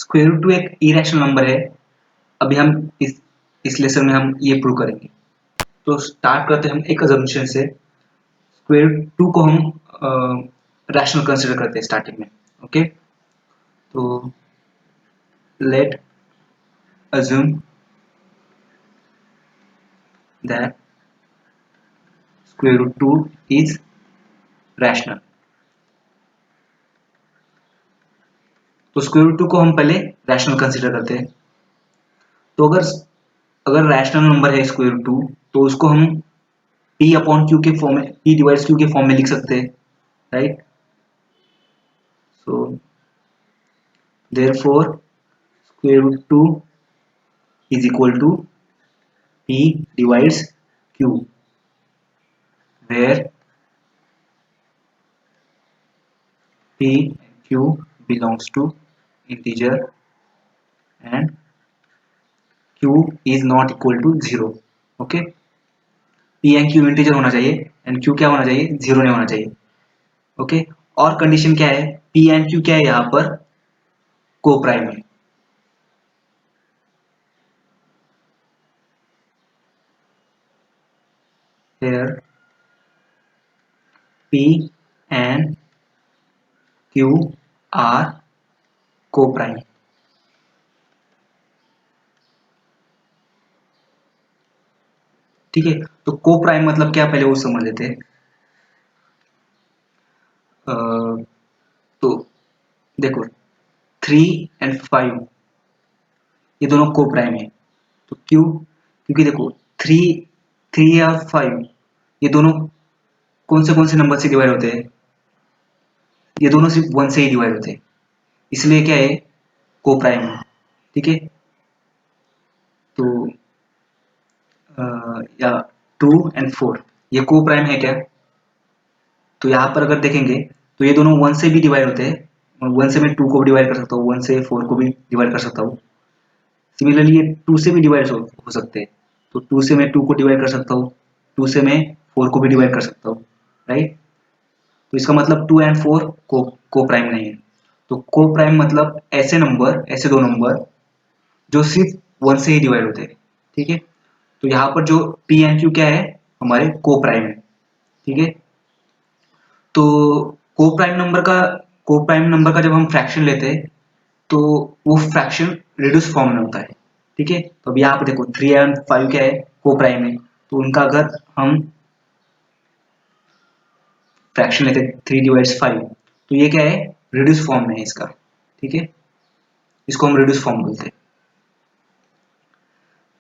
Square root 2 एक irrational number है। अभी हम इस लेसन में हम ये प्रूव करेंगे। तो स्टार्ट करते हैं हम एक अजम्पशन से। स्क्वायर रूट 2 को हम रैशनल कंसिडर करते हैं स्टार्टिंग में। ओके, तो let assume that square root 2 is rational। तो स्क्वायर रूट 2 को हम पहले रैशनल कंसीडर करते हैं। तो अगर रैशनल नंबर है स्क्वायर रूट 2, तो उसको हम p अपॉन क्यू के फॉर्म में, p डिवाइड्स q के फॉर्म में लिख सकते हैं, right. So therefore square root 2 is equal to p divides q, where p and q belongs to integer and q is not equal to 0। Okay, p and q integer होना चाहिए and q क्या होना चाहिए, 0 नहीं होना चाहिए। Okay, और condition क्या है, p एंड q क्या है यहाँ पर, को प्राइम है। here p and q are को प्राइम। ठीक है, तो को प्राइम मतलब क्या, पहले वो समझ लेते हैं। तो देखो 3 एंड 5 ये दोनों को प्राइम है। तो क्यों, क्योंकि देखो 3 और 5 ये दोनों कौन से नंबर से डिवाइड होते हैं, ये दोनों सिर्फ 1 से ही डिवाइड होते हैं, इसलिए क्या है, को प्राइम है। ठीक है, तो या 2 एंड 4 ये को प्राइम है क्या, तो यहाँ पर अगर देखेंगे तो ये दोनों 1 से भी डिवाइड होते हैं। 1 से मैं 2 को भी डिवाइड कर सकता हूँ, 1 से 4 को भी डिवाइड कर सकता हूँ। सिमिलरली ये 2 से भी डिवाइड हो सकते हैं। तो 2 से मैं 2 को डिवाइड कर सकता हूँ, 2 से मैं 4 को भी डिवाइड कर सकता हूँ, राइट। तो इसका मतलब 2 एंड 4 को प्राइम नहीं है। तो को प्राइम मतलब ऐसे नंबर, ऐसे दो नंबर जो सिर्फ 1 से ही डिवाइड होते हैं। ठीक है, तो यहाँ पर जो p एंड q क्या है, हमारे को प्राइम है। ठीक है, तो को प्राइम नंबर का जब हम फ्रैक्शन लेते हैं तो वो फ्रैक्शन रिड्यूस फॉर्म में होता है। ठीक है, तो अब यहाँ पर देखो 3 एंड 5 क्या है, को प्राइम है। तो उनका अगर हम फ्रैक्शन लेते हैं 3 डिवाइड्स 5, तो ये क्या है, रिड्यूस फॉर्म में है इसका। ठीक है, इसको हम रिड्यूस फॉर्म बोलते हैं।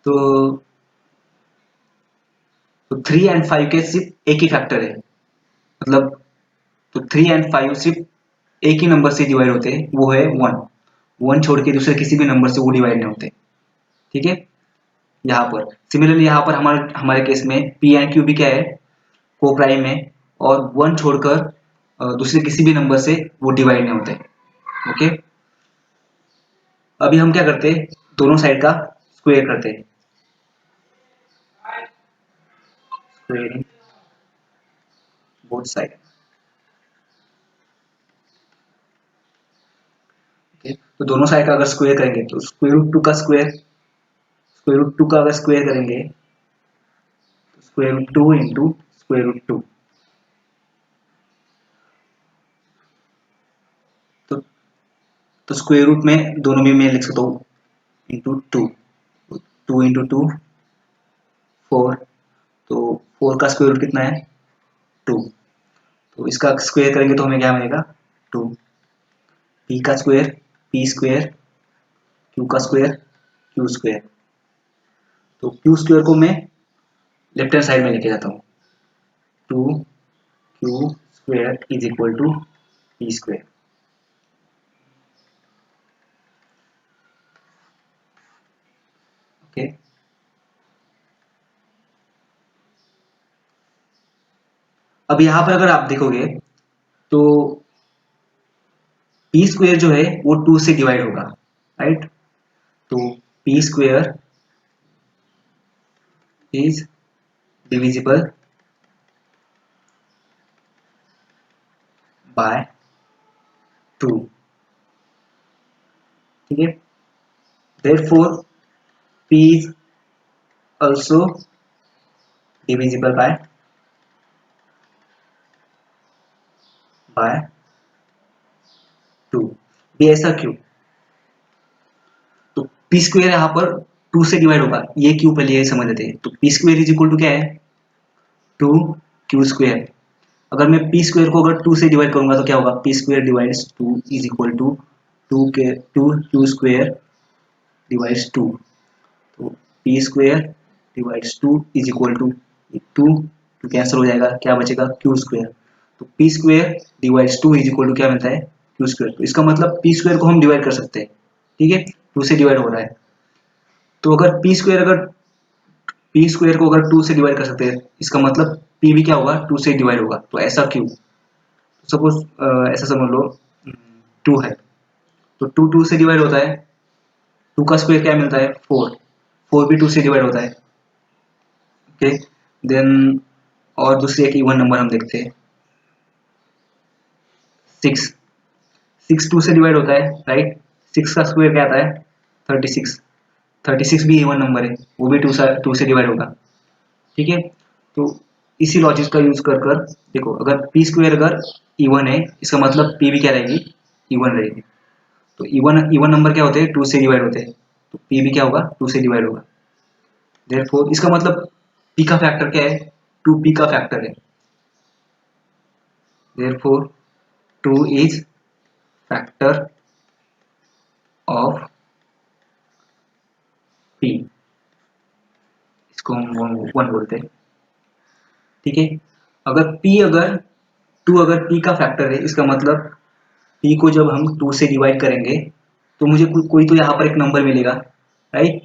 तो 3 एंड 5 के सिर्फ एक ही फैक्टर है, मतलब तो 3 एंड 5 सिर्फ एक ही नंबर से डिवाइड होते हैं, वो है 1। 1 छोड़ के दूसरे किसी भी नंबर से वो डिवाइड नहीं होते। ठीक है, यहाँ पर सिमिलरली यहाँ पर हमारे हमारे केस में p एंड q भी क्या है, को प्राइम है, और 1 छोड़कर दूसरे किसी भी नंबर से वो डिवाइड नहीं होते। ओके, अभी हम क्या करते हैं, दोनों साइड का स्क्वायर करते हैं। Squaring both side. ओके, तो दोनों साइड का अगर स्क्वायर करेंगे तो स्क्वायर रूट 2 का स्क्वायर रूट 2 का अगर स्क्वायर करेंगे तो square root 2 into square root 2। तो स्क्वायर रूट में दोनों में मैं लिख सकता हूँ इंटू 2। 2 इंटू 2 4। तो 4 का स्क्वायर रूट कितना है, 2। तो इसका स्क्वायर करेंगे तो हमें क्या मिलेगा, 2। p का स्क्वायर p स्क्वायर, q का स्क्वायर q स्क्वायर। तो q स्क्वायर को मैं लेफ्ट हैंड साइड में लेके जाता हूँ, 2q square is equal to p square. Okay, अब यहाँ पर अगर आप देखोगे तो p स्क्वायर जो है वो 2 से डिवाइड होगा, राइट। तो p square is divisible by 2। ठीक है। therefore p is also divisible by 2। ये ऐसा क्यों? तो पी स्क्वेयर यहाँ पर 2 से डिवाइड होगा, ये क्यों पहले ये समझ लेते हैं। तो p square is equal to क्या है, 2 क्यू स्क्वेयर। अगर मैं पी स्क्वेयर को अगर 2 से डिवाइड करूंगा तो क्या होगा, p square divides 2 is equal to 2 q square divides 2। तो p square divides 2 is equal to 2 तो कैंसिल हो जाएगा, क्या बचेगा, क्यू स्क्वेयर। तो p square divides 2 is equal to क्या मिलता है, क्यू स्क्वेयर। तो इसका मतलब पी स्क्वेयर को हम डिवाइड कर सकते हैं, ठीक है, 2 से डिवाइड हो रहा है। तो अगर पी स्क्वेयर को अगर 2 से डिवाइड कर सकते हैं, इसका मतलब पी भी क्या होगा, 2 से डिवाइड होगा। तो ऐसा क्यों? सपोज ऐसा समझ लो 2 है, तो 2 से डिवाइड होता है, 2 का स्क्वायर क्या मिलता है, 4। 4 भी 2 से डिवाइड होता है, ओके। देन और दूसरी एक इवन नंबर हम देखते हैं, 6। 6 2 से डिवाइड होता है, राइट। 6 का स्क्वायर क्या आता है, 36। 36 भी इवन नंबर है, वो भी 2 से डिवाइड होगा, ठीक है। तो इसी लॉजिक का यूज कर कर देखो, अगर पी स्क्वायर अगर इवन है, इसका मतलब पी भी क्या रहेगी, इवन रहेगी। तो इवन इवन नंबर क्या होते हैं, 2 से डिवाइड होते हैं, तो पी भी क्या होगा, 2 से डिवाइड होगा। देयरफॉर इसका मतलब पी का फैक्टर क्या है, 2 पी का फैक्टर है। Therefore 2 is factor of P, इसको हम 1 बोलते हैं, ठीक है। अगर 2 अगर p का फैक्टर है, इसका मतलब p को जब हम 2 से डिवाइड करेंगे तो मुझे कोई तो यहाँ पर एक नंबर मिलेगा, राइट।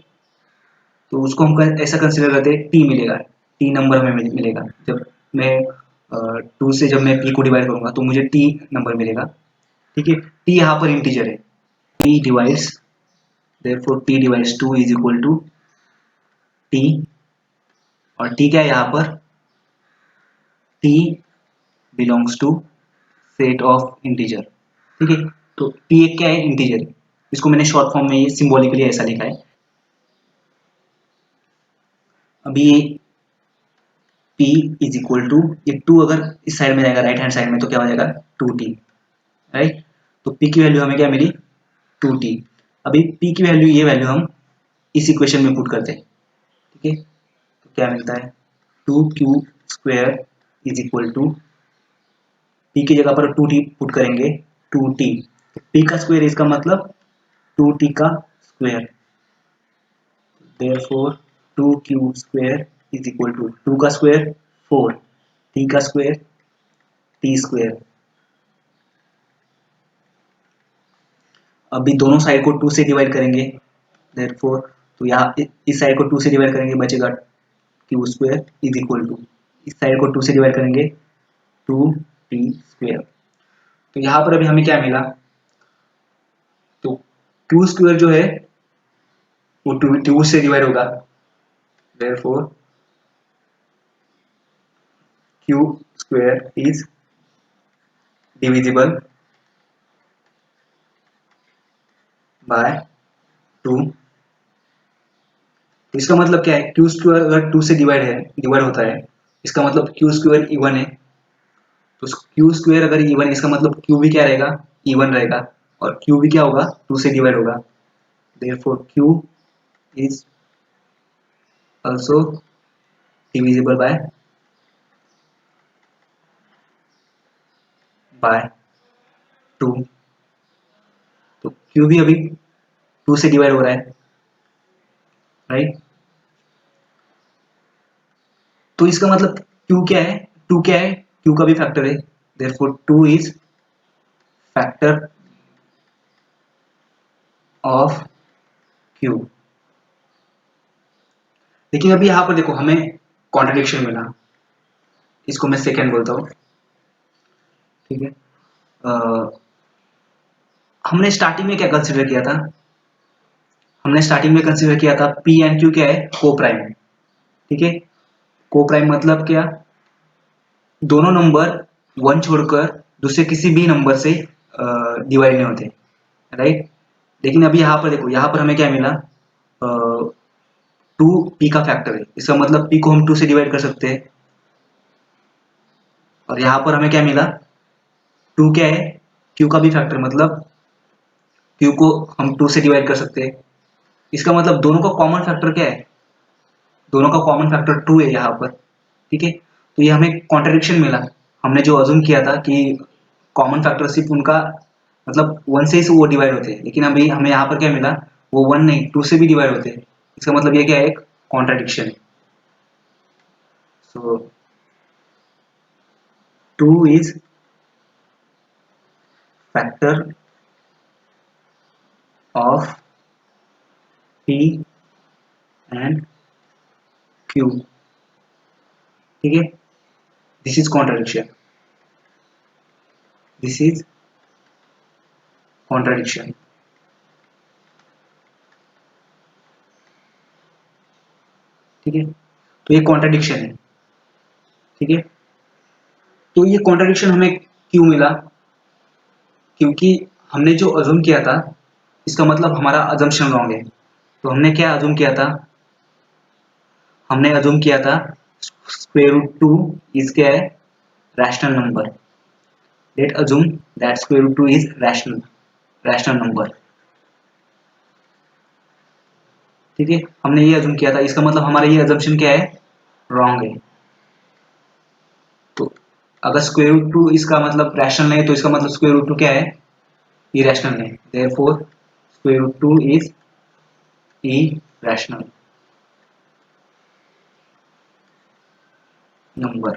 तो उसको हम ऐसा कंसिडर करते हैं, t मिलेगा, t नंबर हमें मिलेगा। जब मैं 2 से जब मैं p को डिवाइड करूंगा तो मुझे t नंबर मिलेगा, ठीक है। t यहाँ पर इंटीजर है, t divides, therefore t divides 2 is equal to t, और t क्या है यहाँ पर, t belongs to set of integer, ठीक है। तो p एक क्या है, इंटीजर। इसको मैंने शॉर्ट फॉर्म में ये सिंबॉलिकली ऐसा लिखा है। अभी p इज इक्वल टू, ये 2 अगर इस साइड में रहेगा, राइट हैंड साइड में, तो क्या हो जाएगा, 2t, राइट। तो p की वैल्यू हमें क्या मिली, 2t। अभी p की वैल्यू, ये वैल्यू हम इस इक्वेशन में पुट करते हैं, ठीक है। तो क्या मिलता है, 2q square is equal to, p की जगह पर 2t पुट करेंगे, 2t। तो p का स्क्वायर, इसका मतलब 2t का square. therefore 2q square is equal to 2 का स्क्वायर 4, t का स्क्वायर t स्क्वायर। अभी दोनों साइड को 2 से डिवाइड करेंगे, therefore तो यहाँ इस साइड को 2 से डिवाइड करेंगे, बचेगा q square is equal to, इस साइड को 2 से डिवाइड करेंगे 2t स्क्वायर। तो यहाँ पर अभी हमें क्या मिला, तो q स्क्वायर जो है वो 2 से डिवाइड होगा, therefore q square is divisible by 2। तो इसका मतलब क्या है, q स्क्वायर अगर 2 से डिवाइड होता है, इसका मतलब q स्क्वायर इवन है। तो q स्क्वायर अगर इवन है, इसका मतलब q भी क्या रहेगा, इवन रहेगा, और q भी क्या होगा, 2 से डिवाइड होगा। therefore q is also divisible by 2। तो q भी अभी 2 से डिवाइड हो रहा है, राइट। तो इसका मतलब q क्या है, 2 क्या है, q का भी फैक्टर है। therefore 2 is factor of q। लेकिन अभी यहाँ पर देखो हमें कॉन्ट्रडिक्शन मिला, इसको मैं सेकेंड बोलता हूँ, ठीक है। हमने स्टार्टिंग में क्या कंसिडर किया था, हमने स्टार्टिंग में कंसिडर किया था p एंड q क्या है, को प्राइम, ठीक है। को प्राइम मतलब क्या, दोनों नंबर 1 छोड़कर दूसरे किसी भी नंबर से डिवाइड नहीं होते, राइट। लेकिन अभी यहाँ पर देखो, यहाँ पर हमें क्या मिला, 2 p का फैक्टर है, इसका मतलब p को हम 2 से डिवाइड कर सकते हैं। और यहाँ पर हमें क्या मिला, 2 क्या है, q का भी फैक्टर, मतलब q को हम 2 से डिवाइड कर सकते हैं। इसका मतलब दोनों का कॉमन फैक्टर क्या है, दोनों का कॉमन फैक्टर 2 है यहाँ पर। ठीक है, तो ये हमें कॉन्ट्रडिक्शन मिला। हमने जो अज्यूम किया था कि कॉमन फैक्टर सिर्फ उनका मतलब 1 से ही वो डिवाइड होते हैं, लेकिन अभी हमें यहाँ पर क्या मिला, वो 1 नहीं 2 से भी डिवाइड होते हैं। इसका मतलब ये क्या है, एक contradiction. So 2 is factor of p and q। ठीक है, this is contradiction, this is contradiction. ठीक है, तो ये कॉन्ट्रडिक्शन है। ठीक है, तो ये कॉन्ट्रडिक्शन हमें क्यों मिला, क्योंकि हमने जो अज्यूम किया था, इसका मतलब हमारा अजम्पशन रॉन्ग है। तो हमने क्या अज्यूम किया था, हमने अज्यूम किया था स्क्वायर रूट 2 इज क्या है, rational number. Let assume that square root 2 is rational number. ठीक है, हमने ये अज्यूम किया था, इसका मतलब हमारा ये अजम्पशन क्या है, रॉन्ग है। तो अगर स्क्वायर रूट 2 इसका मतलब रैशनल नहीं है, तो इसका मतलब स्क्वायर रूट 2 क्या है, इरेशनल है। Therefore square root 2 is irrational number।